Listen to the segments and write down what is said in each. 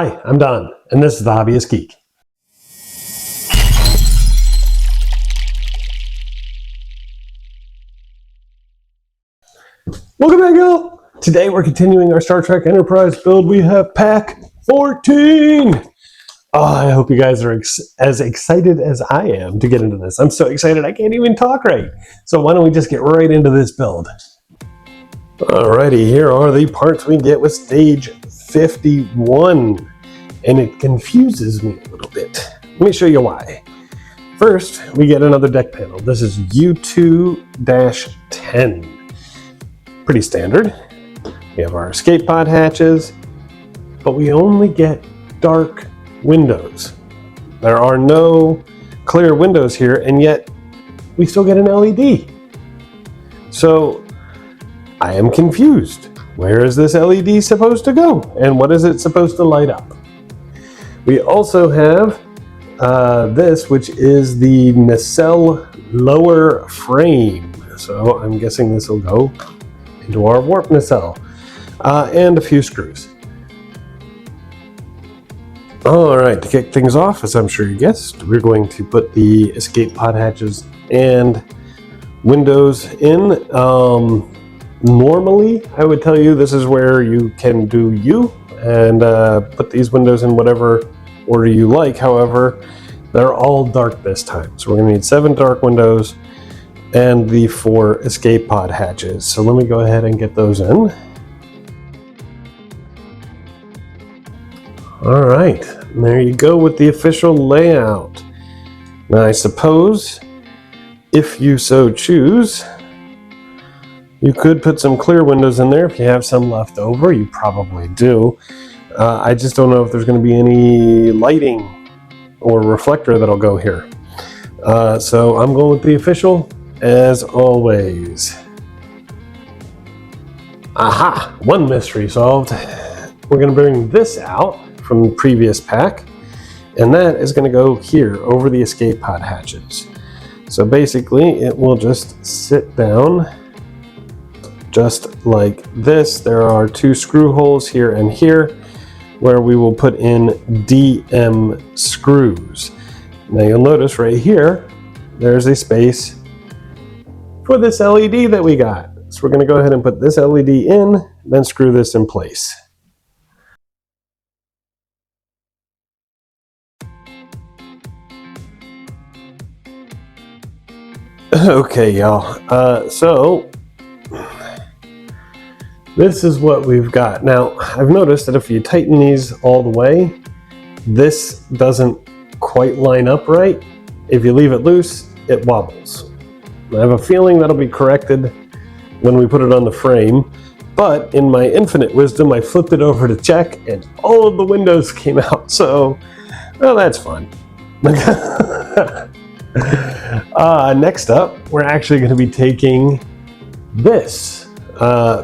Hi, I'm Don, and this is The Hobbyist Geek. Welcome back, y'all! Today we're continuing our Star Trek Enterprise build. We have pack 14! Oh, I hope you guys are as excited as I am to get into this. I'm so excited I can't even talk right. So why don't we just get right into this build. Alrighty, here are the parts we get with stage 51. And it confuses me a little bit. Let me show you why. First, we get another deck panel. This is U2-10. Pretty standard. We have our escape pod hatches, but we only get dark windows. There are no clear windows here, and yet we still get an LED. So I am confused. Where is this LED supposed to go? And what is it supposed to light up? We also have this, which is the nacelle lower frame. So I'm guessing this will go into our warp nacelle. And a few screws. All right, to kick things off, as I'm sure you guessed, we're going to put the escape pod hatches and windows in. Normally, I would tell you this is where you can do U and put these windows in whatever order you like. However, they're all dark this time. So we're gonna need 7 dark windows and the 4 escape pod hatches. So let me go ahead and get those in. All right, there you go with the official layout. Now I suppose, if you so choose, you could put some clear windows in there if you have some left over. You probably do. I just don't know if there's going to be any lighting or reflector that'll go here. So I'm going with the official as always. Aha! One mystery solved. We're going to bring this out from the previous pack, and that is going to go here over the escape pod hatches. So basically it will just sit down just like this. There are 2 screw holes here and here where we will put in DM screws. Now you'll notice right here, there's a space for this LED that we got. So we're going to go ahead and put this LED in, then screw this in place. Okay, y'all. So this is what we've got. Now, I've noticed that if you tighten these all the way, this doesn't quite line up right. If you leave it loose, it wobbles. I have a feeling that'll be corrected when we put it on the frame, but in my infinite wisdom, I flipped it over to check and all of the windows came out. So, well, that's fun. Next up, we're actually going to be taking this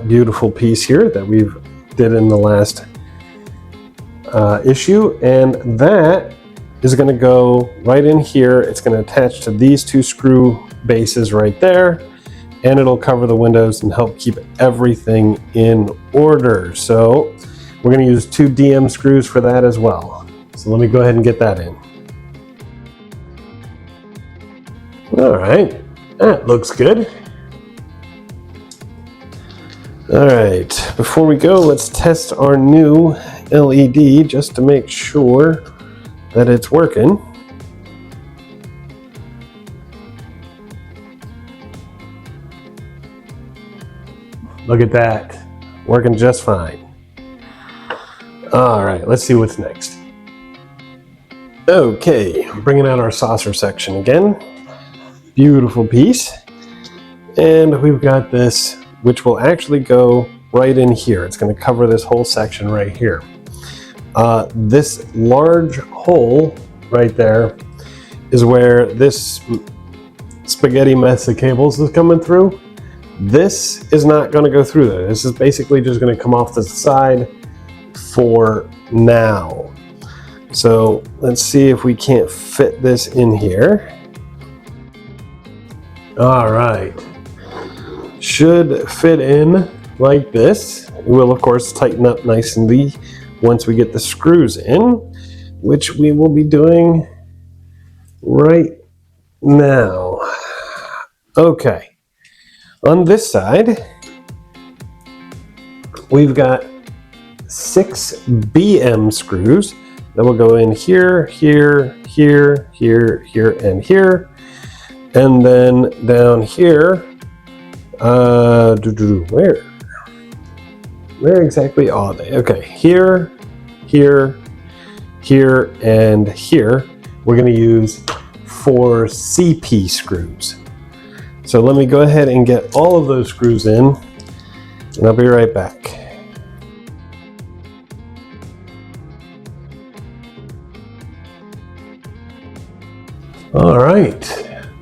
beautiful piece here that we did in the last issue, and that is going to go right in here. It's going to attach to these 2 screw bases right there, and it'll cover the windows and help keep everything in order. So we're going to use 2 DM screws for that as well. So let me go ahead and get that in. All right, that looks good. All right, before we go, let's test our new LED just to make sure that it's working. Look at that, working just fine. All right, let's see what's next. Okay, bringing out our saucer section again. Beautiful piece. And we've got this, which will actually go right in here. It's going to cover this whole section right here. This large hole right there is where this spaghetti mess of cables is coming through. This is not going to go through there. This is basically just going to come off the side for now. So let's see if we can't fit this in here. All right. Should fit in like this. It will, of course, tighten up nicely once we get the screws in, which we will be doing right now. Okay, on this side, we've got 6 BM screws that will go in here, here, here, here, here, and here. And then down here, where exactly are they? Okay, here, here, here, and here. We're going to use 4 CP screws. So let me go ahead and get all of those screws in, and I'll be right back. All right,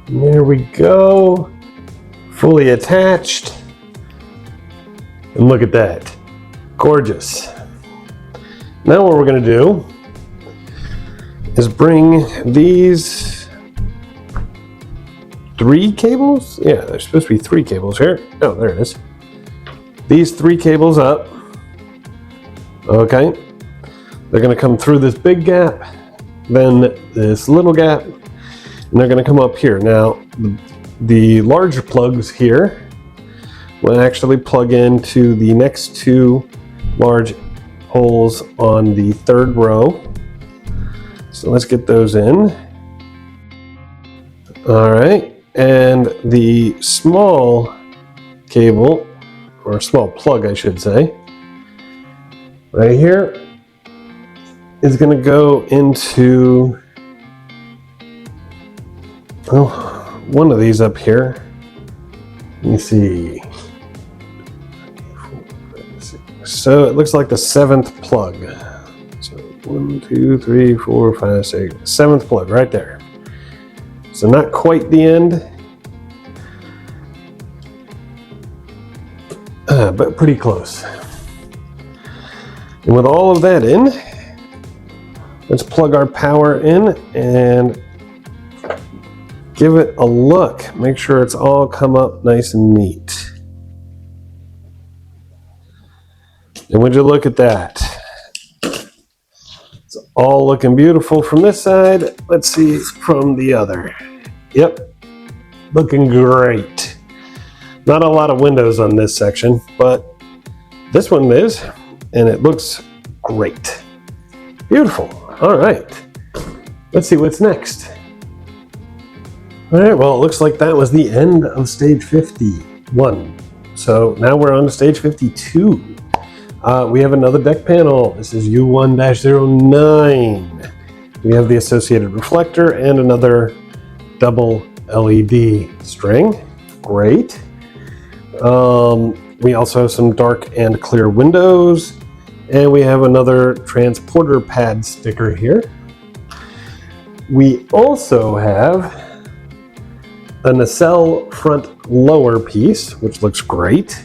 there we go, fully attached. And look at that, gorgeous. Now what we're gonna do is bring these 3 cables. Yeah, there's supposed to be 3 cables here. Oh, there it is. These 3 cables up. Okay, they're gonna come through this big gap, then this little gap, and they're gonna come up here. Now, the larger plugs here will actually plug into the next 2 large holes on the 3rd row. So let's get those in. All right, and the small cable, or small plug I should say, right here is gonna go into, well, one of these up here. Let me see. So it looks like the 7th plug. So 1, 2, 3, 4, 5, 6, 7th plug right there. So not quite the end, but pretty close. And with all of that in, let's plug our power in and give it a look. Make sure it's all come up nice and neat. And would you look at that? It's all looking beautiful from this side. Let's see from the other. Yep, looking great. Not a lot of windows on this section, but this one is, and it looks great. Beautiful. All right, let's see what's next. All right, well, it looks like that was the end of stage 51. So now we're on to stage 52. We have another deck panel. This is U1-09. We have the associated reflector and another double LED string. Great. We also have some dark and clear windows, and we have another transporter pad sticker here. We also have a nacelle front lower piece, which looks great,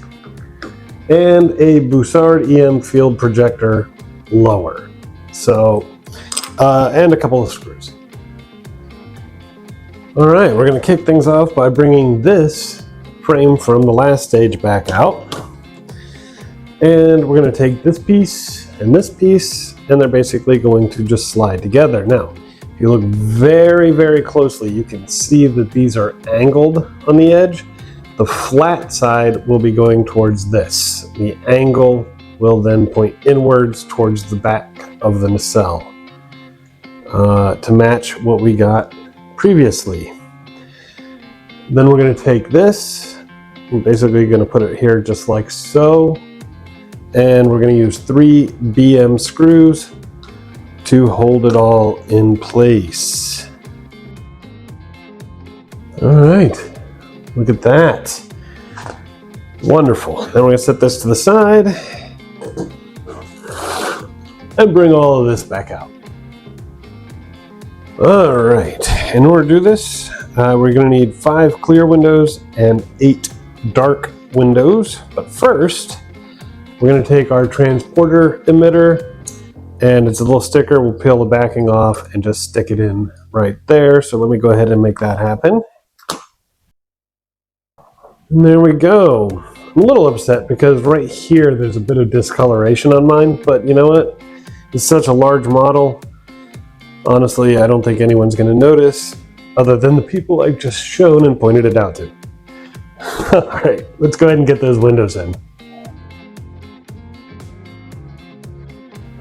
and a Bussard EM field projector lower. So, and a couple of screws. All right, we're gonna kick things off by bringing this frame from the last stage back out. And we're gonna take this piece, and they're basically going to just slide together. Now, if you look very, very closely, you can see that these are angled on the edge. The flat side will be going towards this. The angle will then point inwards towards the back of the nacelle to match what we got previously. Then we're going to take this, we're basically going to put it here just like so, and we're going to use 3 BM screws to hold it all in place. All right, look at that. Wonderful. Then we're going to set this to the side and bring all of this back out. All right, in order to do this, we're going to need 5 clear windows and 8 dark windows. But first, we're going to take our transporter emitter, and it's a little sticker. We'll peel the backing off and just stick it in right there. So let me go ahead and make that happen. And there we go. I'm a little upset because right here there's a bit of discoloration on mine, but you know what? It's such a large model. Honestly, I don't think anyone's going to notice other than the people I've just shown and pointed it out to. All right, let's go ahead and get those windows in.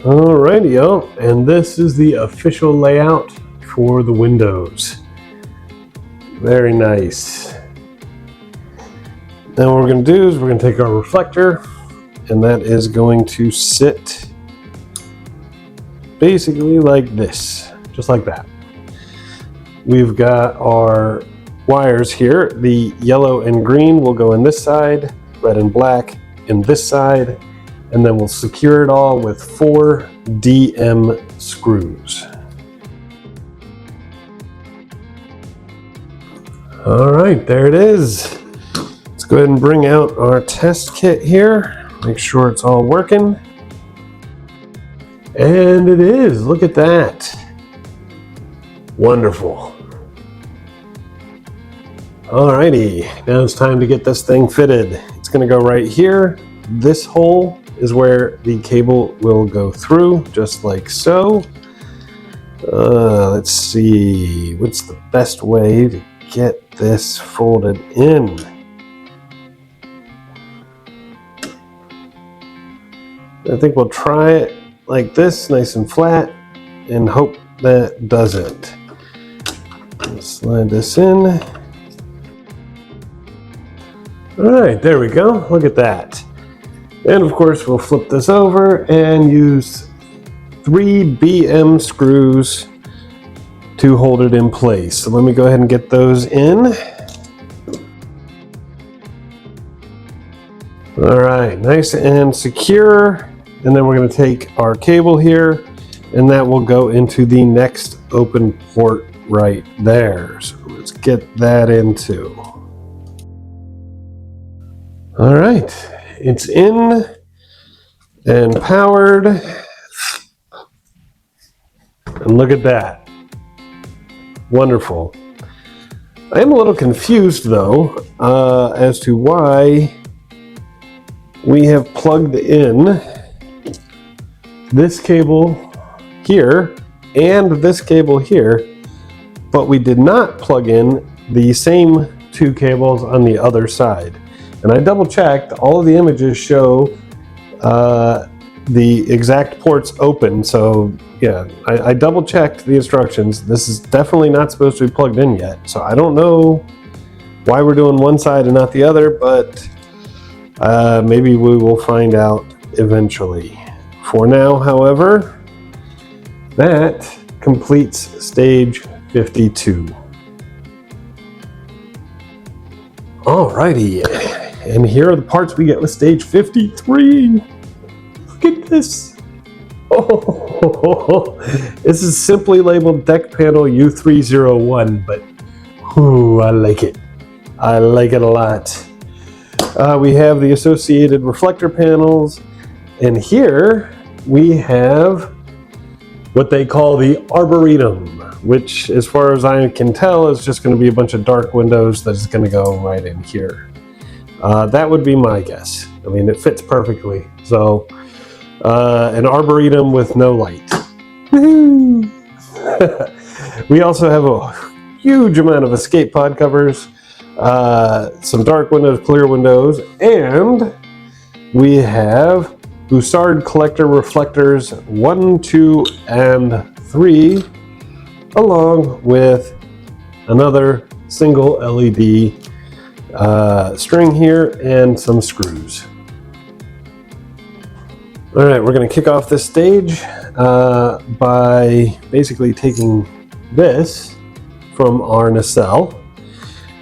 Alrighty-o, and this is the official layout for the windows. Very nice. Now what we're going to do is we're going to take our reflector, and that is going to sit basically like this, just like that. We've got our wires here. The yellow and green will go in this side, red and black in this side, and then we'll secure it all with 4 DM screws. All right, there it is. Let's go ahead and bring out our test kit here. Make sure it's all working. And it is, look at that. Wonderful. Alrighty, now it's time to get this thing fitted. It's gonna go right here. This hole is where the cable will go through, just like so. Let's see, what's the best way to get this folded in? I think we'll try it like this, nice and flat, and hope that does it. Let's slide this in. All right, there we go, look at that. And of course, we'll flip this over and use 3 BM screws to hold it in place. So let me go ahead and get those in. All right, nice and secure. And then we're going to take our cable here, and that will go into the next open port right there. So let's get that into. All right, it's in and powered. And look at that. Wonderful. I am a little confused though as to why we have plugged in this cable here and this cable here, but we did not plug in the same 2 cables on the other side. And I double checked, all of the images show the exact ports open. So yeah, I double checked the instructions. This is definitely not supposed to be plugged in yet. So I don't know why we're doing one side and not the other, but maybe we will find out eventually. For now, however, that completes stage 52. Alrighty, and here are the parts we get with stage 53. Look at this. Oh, this is simply labeled deck panel U301, but ooh, I like it. I like it a lot. We have the associated reflector panels, and here we have what they call the arboretum, which as far as I can tell is just going to be a bunch of dark windows that's going to go right in here. That would be my guess. I mean, it fits perfectly. So an arboretum with no light. We also have a huge amount of escape pod covers, some dark windows, clear windows, and we have Bussard collector reflectors 1, 2, and 3, along with another single LED string here and some screws. All right, we're going to kick off this stage by basically taking this from our nacelle,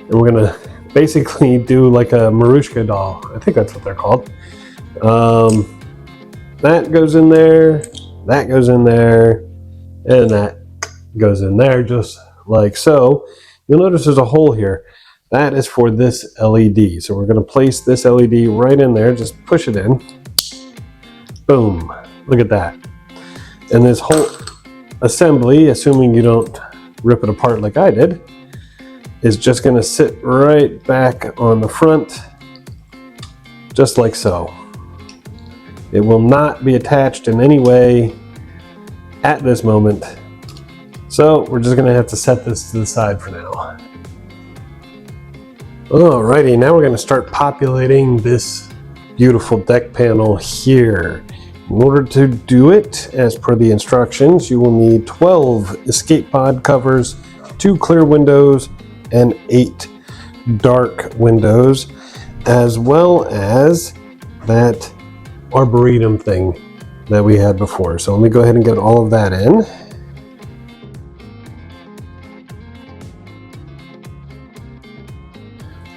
and we're going to basically do like a Marushka doll. I think that's what they're called. That goes in there, that goes in there, and that goes in there just like so. You'll notice there's a hole here. That is for this LED. So we're going to place this LED right in there, just push it in. Boom, look at that. And this whole assembly, assuming you don't rip it apart like I did, is just going to sit right back on the front, just like so. It will not be attached in any way at this moment. So we're just gonna have to set this to the side for now. Alrighty, now we're gonna start populating this beautiful deck panel here. In order to do it, as per the instructions, you will need 12 escape pod covers, 2 clear windows, and 8 dark windows, as well as that arboretum thing that we had before. So let me go ahead and get all of that in.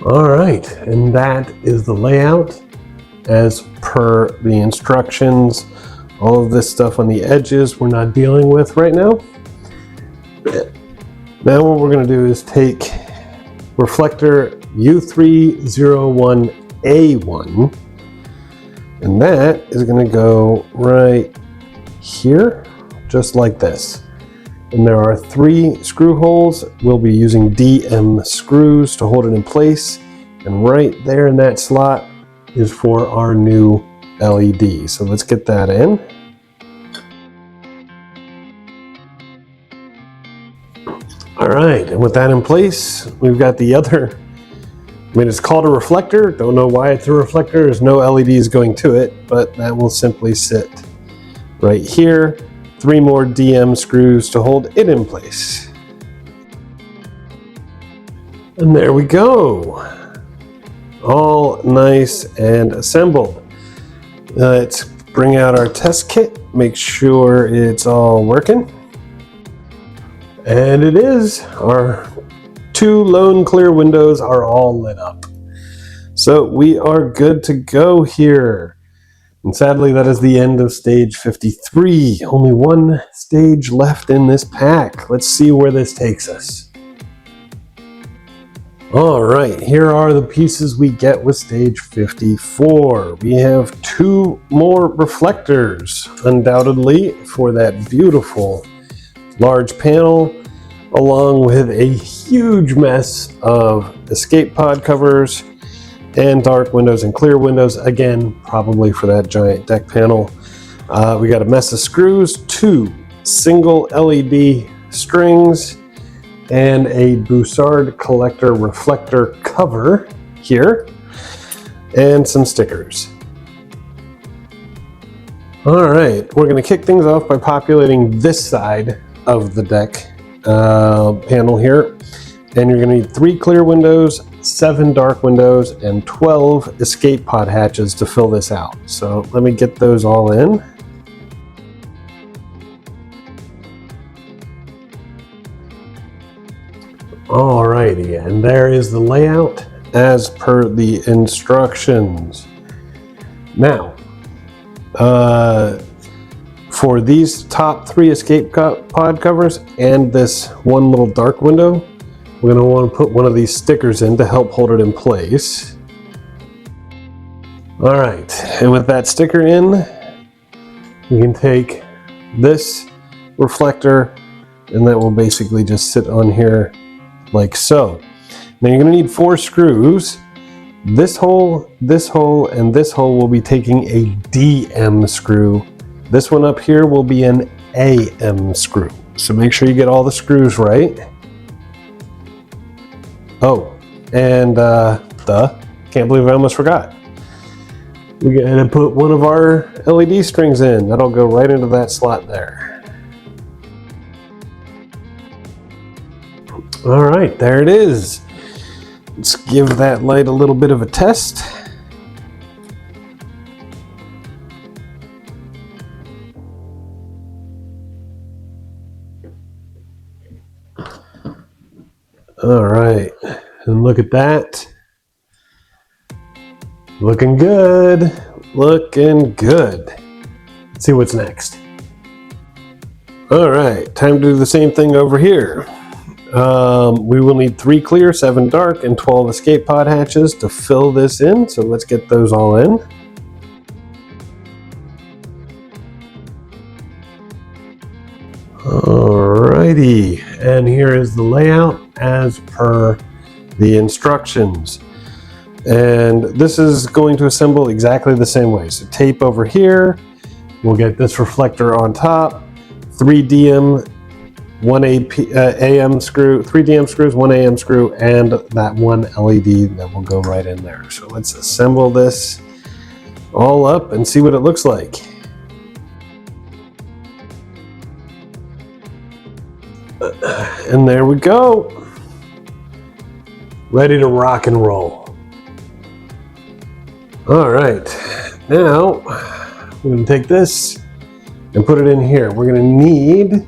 All right, and that is the layout as per the instructions. All of this stuff on the edges we're not dealing with right now. Now what we're going to do is take reflector U301A1, and that is going to go right here, just like this. And there are 3 screw holes. We'll be using DM screws to hold it in place. And right there in that slot is for our new LED. So let's get that in. All right, and with that in place, we've got the other, it's called a reflector. Don't know why it's a reflector. There's no LEDs going to it, but that will simply sit right here. 3 more DM screws to hold it in place. And there we go. All nice and assembled. Let's bring out our test kit, make sure it's all working. And it is. Our 2 lone clear windows are all lit up. So we are good to go here. And sadly, that is the end of stage 53. Only 1 stage left in this pack. Let's see where this takes us. All right, here are the pieces we get with stage 54. We have 2 more reflectors, undoubtedly, for that beautiful large panel, along with a huge mess of escape pod covers and dark windows and clear windows, again, probably for that giant deck panel. We got a mess of screws, 2 single LED strings, and a Bussard collector reflector cover here, and some stickers. All right, we're gonna kick things off by populating this side of the deck panel here. And you're gonna need 3 clear windows, 7 dark windows, and 12 escape pod hatches to fill this out. So let me get those all in. Alrighty, and there is the layout as per the instructions. Now, for these top 3 escape pod covers and this 1 little dark window, we're going to want to put one of these stickers in to help hold it in place. All right, and with that sticker in, we can take this reflector, and that will basically just sit on here like so. Now you're going to need 4 screws. This hole, and this hole will be taking a DM screw. This one up here will be an AM screw. So make sure you get all the screws right. Oh, and can't believe I almost forgot. We're gonna put one of our LED strings in. That'll go right into that slot there. All right, there it is. Let's give that light a little bit of a test. All right, and look at that. Looking good, looking good. Let's see what's next. All right, time to do the same thing over here. We will need 3 clear, 7 dark, and 12 escape pod hatches to fill this in. So let's get those all in. Alrighty, and here is the layout as per the instructions. And this is going to assemble exactly the same way. So tape over here, we'll get this reflector on top, 3 DM, 1 AM screw, 3 DM screws, 1 AM screw, and that one LED that will go right in there. So let's assemble this all up and see what it looks like. And there we go. Ready to rock and roll. All right, now we're gonna take this and put it in here. We're gonna need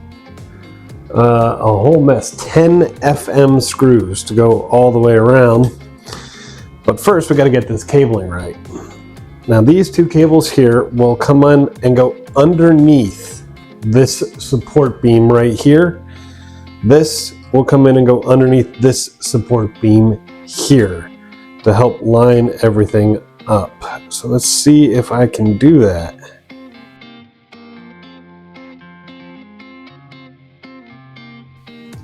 a whole mess, 10 FM screws to go all the way around. But first we gotta get this cabling right. Now these two cables here will come on and go underneath this support beam right here. This will come in and go underneath this support beam here to help line everything up. So let's see if I can do that.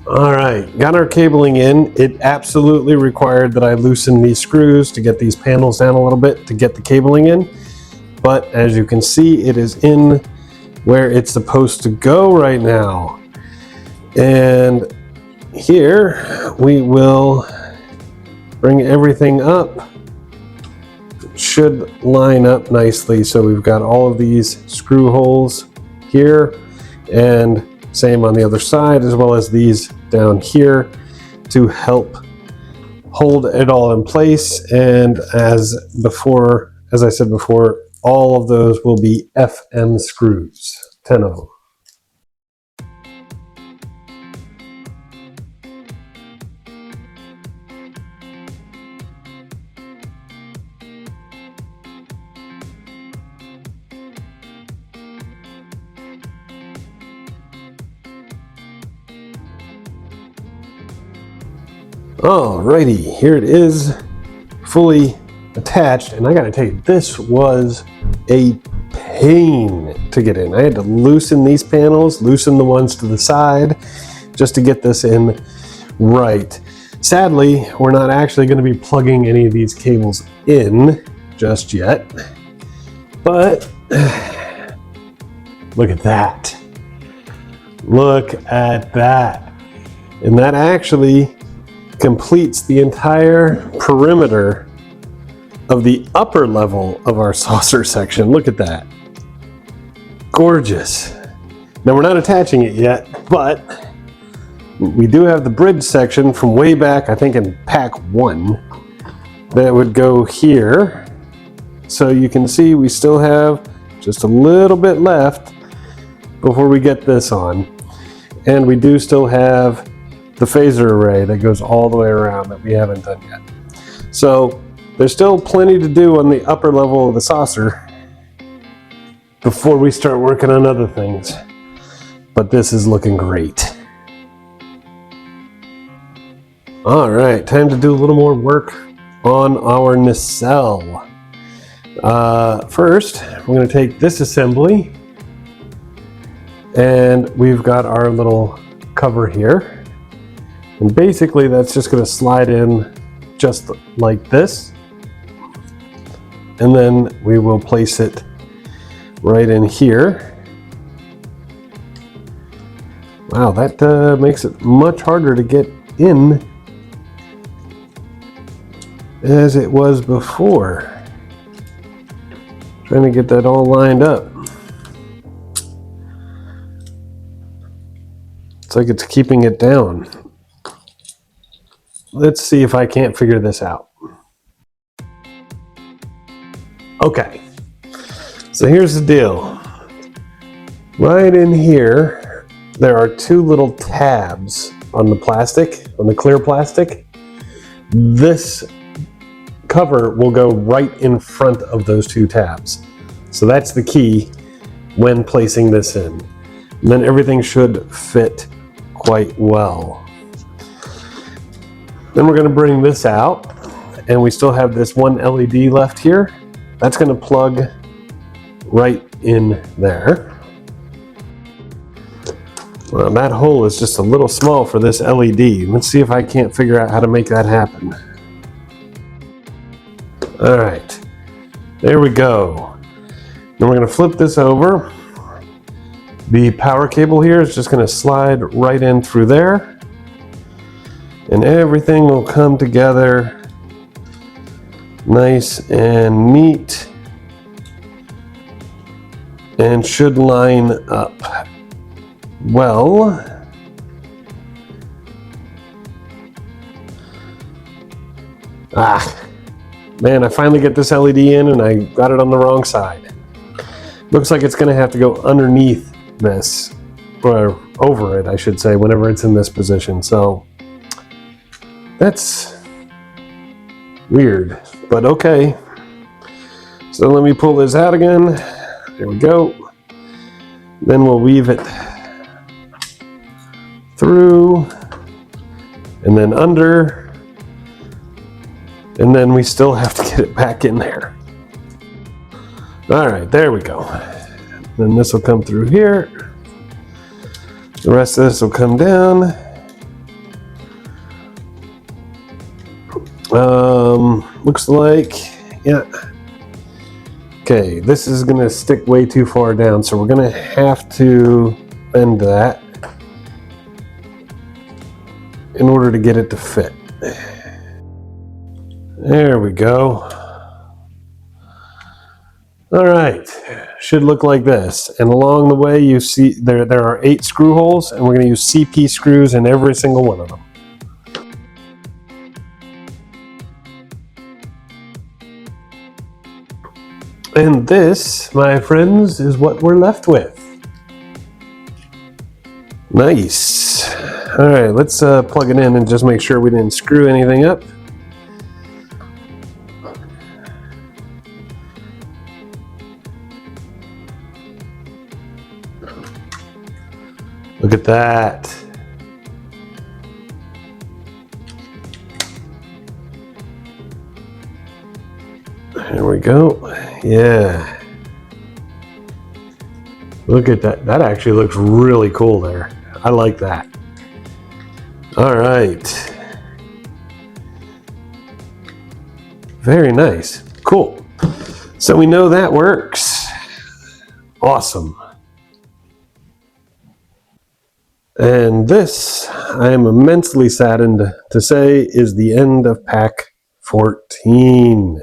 All right, got our cabling in. It absolutely required that I loosen these screws to get these panels down a little bit to get the cabling in. But as you can see, it is in where it's supposed to go right now. And here we will bring everything up. It should line up nicely. So we've got all of these screw holes here, and same on the other side, as well as these down here to help hold it all in place. And as I said before, all of those will be FM screws, 10 of them. Alrighty, here it is, fully attached, and I gotta tell you, this was a pain to get in. I had to loosen these panels, loosen the ones to the side, just to get this in right. Sadly, we're not actually going to be plugging any of these cables in just yet, but look at that. Look at that. And that actually completes the entire perimeter of the upper level of our saucer section. Look at that. Gorgeous. Now we're not attaching it yet, but we do have the bridge section from way back, I think in pack 1, that would go here. So you can see we still have just a little bit left before we get this on. And we do still have the phaser array that goes all the way around that we haven't done yet. So there's still plenty to do on the upper level of the saucer before we start working on other things. But this is looking great. All right, time to do a little more work on our nacelle. First, we're going to take this assembly, and we've got our little cover here. And basically that's just going to slide in just like this. And then we will place it right in here. Wow, that makes it much harder to get in as it was before. Trying to get that all lined up. It's like it's keeping it down. Let's see if I can't figure this out. Okay, so here's the deal. Right in here, there are two little tabs on the plastic, on the clear plastic. This cover will go right in front of those two tabs. So that's the key when placing this in. And then everything should fit quite well. Then we're going to bring this out, and we still have this one LED left here. That's going to plug right in there. Well, that hole is just a little small for this LED. Let's see if I can't figure out how to make that happen. All right, there we go. Then we're going to flip this over, The power cable here is just going to slide right in through there, and everything will come together nice and neat and should line up well. Man, I finally get this LED in and I got it on the wrong side. Looks like it's going to have to go underneath this, or over it, I should say, whenever it's in this position. So that's weird, but okay. So let me pull this out again. There we go. Then we'll weave it through and then under, and then we still have to get it back in there. All right, there we go. Then this will come through here. The rest of this will come down. Looks like, yeah. Okay, this is gonna stick way too far down, so we're gonna have to bend that in order to get it to fit. There we go. All right, should look like this. And along the way, you see there are 8 screw holes, and we're going to use CP screws in every single one of them. And this, my friends, is what we're left with. Nice. All right, let's plug it in and just make sure we didn't screw anything up. Look at that. There we go. Yeah. Look at that. That actually looks really cool there. I like that. All right. Very nice. Cool. So we know that works. Awesome. And this, I am immensely saddened to say, is the end of pack 14.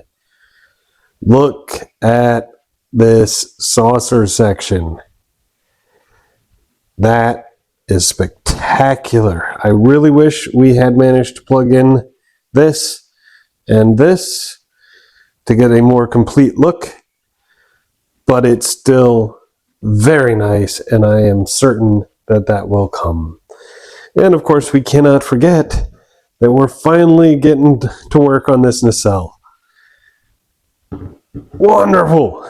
Look at this saucer section. That is spectacular. I really wish we had managed to plug in this and this to get a more complete look, but it's still very nice, and I am certain that that will come. And of course, we cannot forget that we're finally getting to work on this nacelle. Wonderful.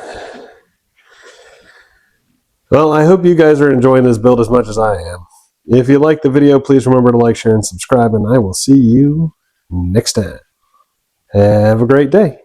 Well, I hope you guys are enjoying this build as much as I am. If you like the video, please remember to like, share, and subscribe, and I will see you next time. Have a great day.